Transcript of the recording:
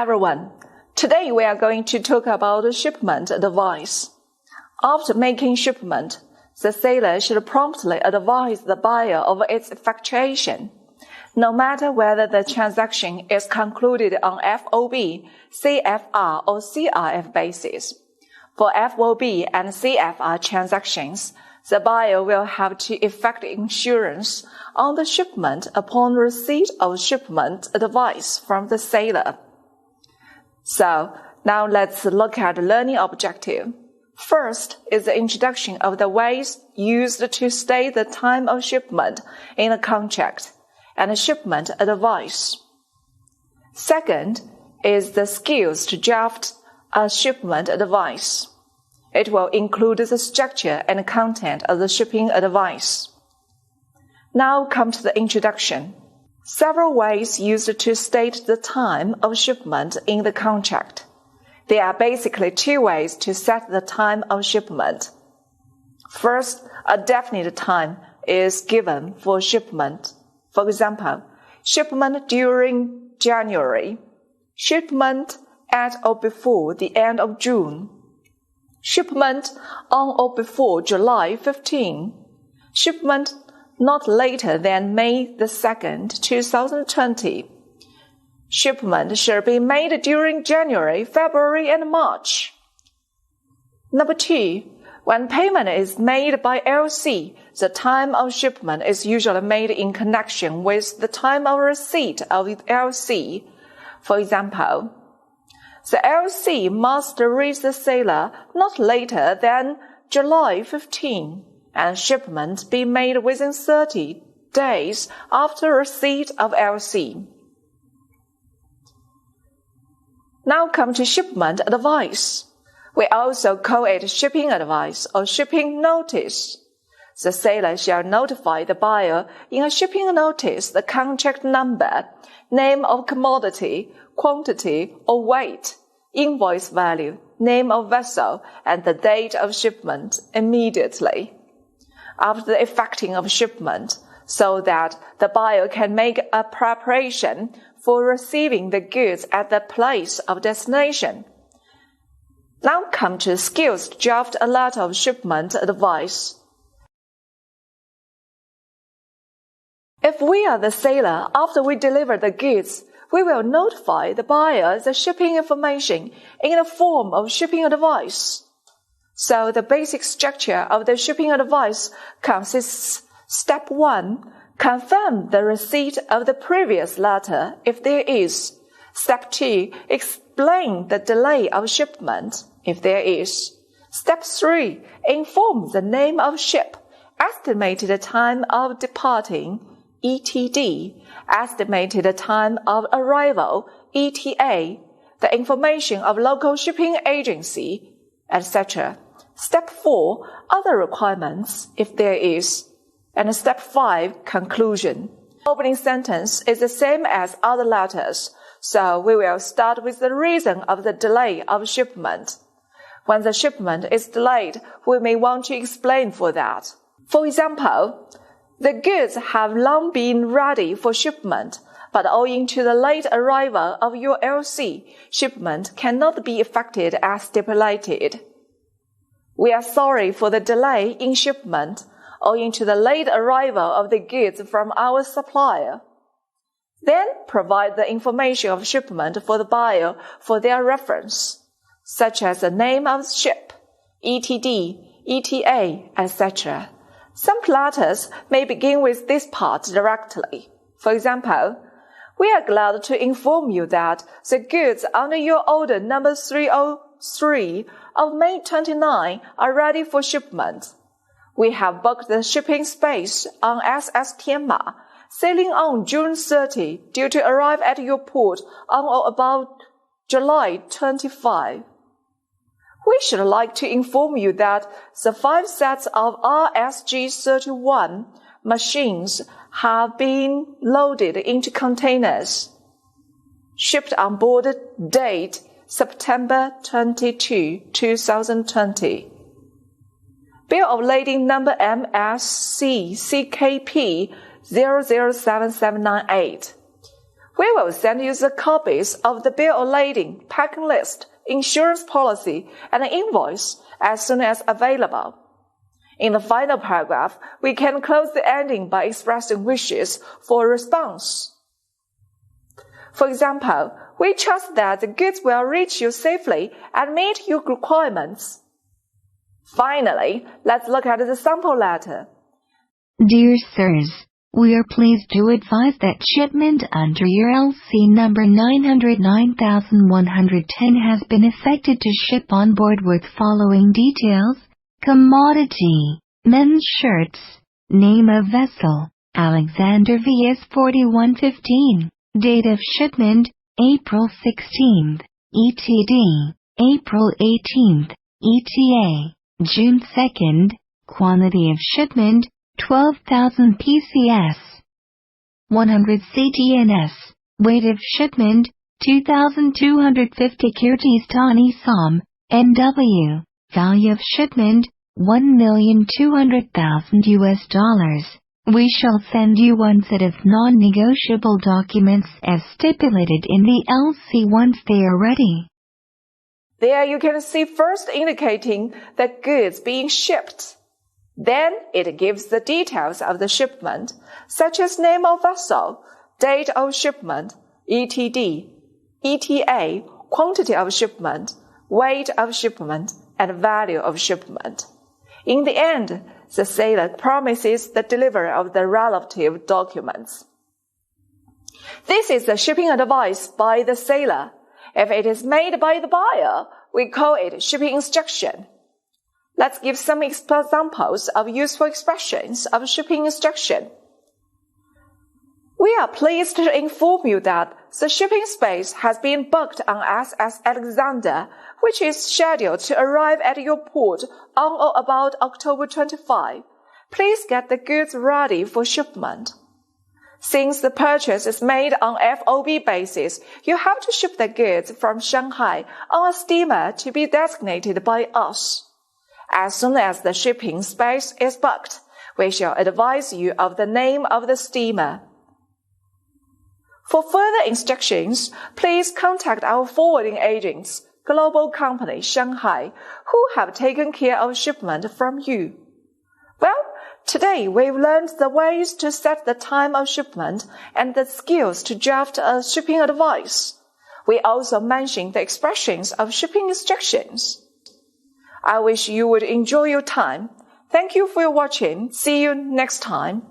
everyone. Today we are going to talk about shipment advice. After making shipment, the seller should promptly advise the buyer of its effectuation, no matter whether the transaction is concluded on FOB, CFR or CRF basis. For FOB and CFR transactions, the buyer will have to effect insurance on the shipment upon receipt of shipment advice from the seller. So, now let's look at the learning objective. First is the introduction of the ways used to state the time of shipment in the contract and shipment advice. Second is the skills to draft a shipment advice. It will include the structure and content of the shipping advice. Now come to the introduction. Several ways used to state the time of shipment in the contract. There are basically two ways to set the time of shipment. First, a definite time is given for shipment. For example, shipment during January, shipment at or before the end of June, shipment on or before July 15, shipment not later than May 2nd, 2020. Shipment should be made during January, February, and March. Number 2, when payment is made by LC, the time of shipment is usually made in connection with the time of receipt of the LC. For example, the LC must reach the seller not later than July 15, and shipment be made within 30 days after receipt of LC. Now come to shipment advice. We also call it shipping advice or shipping notice. The seller shall notify the buyer in a shipping notice the contract number, name of commodity, quantity or weight, invoice value, name of vessel, and the date of shipment immediately after the effecting of shipment, so that the buyer can make a preparation for receiving the goods at the place of destination. Now come to skills to draft a letter of shipment advice. If we are the seller, after we deliver the goods, we will notify the buyer the shipping information in the form of shipping advice. So the basic structure of the shipping advice consists: Step 1, confirm the receipt of the previous letter if there is. Step 2, explain the delay of shipment if there is. Step 3, inform the name of ship, estimated time of departing, ETD, estimated time of arrival, ETA, the information of local shipping agency, etc. Step 4, other requirements if there is. And Step 5, conclusion. Opening sentence is the same as other letters, so we will start with the reason of the delay of shipment. When the shipment is delayed, we may want to explain for that. For example, the goods have long been ready for shipment, but owing to the late arrival of your LC, shipment cannot be effected as stipulated. We are sorry for the delay in shipment, owing to the late arrival of the goods from our supplier. Then provide the information of shipment for the buyer for their reference, such as the name of the ship, ETD, ETA, etc. Some letters may begin with this part directly. For example, we are glad to inform you that the goods under your order number 303 of May 29 are ready for shipment. We have booked the shipping space on SS Tianma, sailing on June 30, due to arrive at your port on or about July 25. We should like to inform you that the 5 sets of RSG-31 machines have been loaded into containers. Shipped on board date September 22, 2020. Bill of lading number MSC CKP 007798. We will send you the copies of the bill of lading, packing list, insurance policy, and invoice as soon as available. In the final paragraph, we can close the ending by expressing wishes for a response. For example, we trust that the goods will reach you safely and meet your requirements. Finally, let's look at the sample letter. Dear sirs, we are pleased to advise that shipment under your LC number 909,110 has been effected to ship on board with following details: commodity, men's shirts, name of vessel, Alexander VS 4115, date of shipment, April 16th, ETD, April 18th, ETA, June 2nd, quantity of shipment, 12,000 PCS, 100 CTNS, weight of shipment, 2,250 Kyrgyzstani Som, NW, value of shipment, $1,200,000 US. We shall send you one set of non-negotiable documents as stipulated in the LC once they are ready. There you can see first indicating the goods being shipped. Then it gives the details of the shipment, such as name of vessel, date of shipment, ETD, ETA, quantity of shipment, weight of shipment, and value of shipment. In the end, the sailor promises the delivery of the relative documents. This is the shipping advice by the sailor. If it is made by the buyer, we call it shipping instruction. Let's give some examples of useful expressions of shipping instruction. We are pleased to inform you that the shipping space has been booked on SS Alexander, which is scheduled to arrive at your port on or about October 25. Please get the goods ready for shipment. Since the purchase is made on FOB basis, you have to ship the goods from Shanghai on a steamer to be designated by us. As soon as the shipping space is booked, we shall advise you of the name of the steamer. For further instructions, please contact our forwarding agents, Global Company Shanghai, who have taken care of shipment from you. Well, today we've learned the ways to set the time of shipment and the skills to draft a shipping advice. We also mentioned the expressions of shipping instructions. I wish you would enjoy your time. Thank you for watching. See you next time.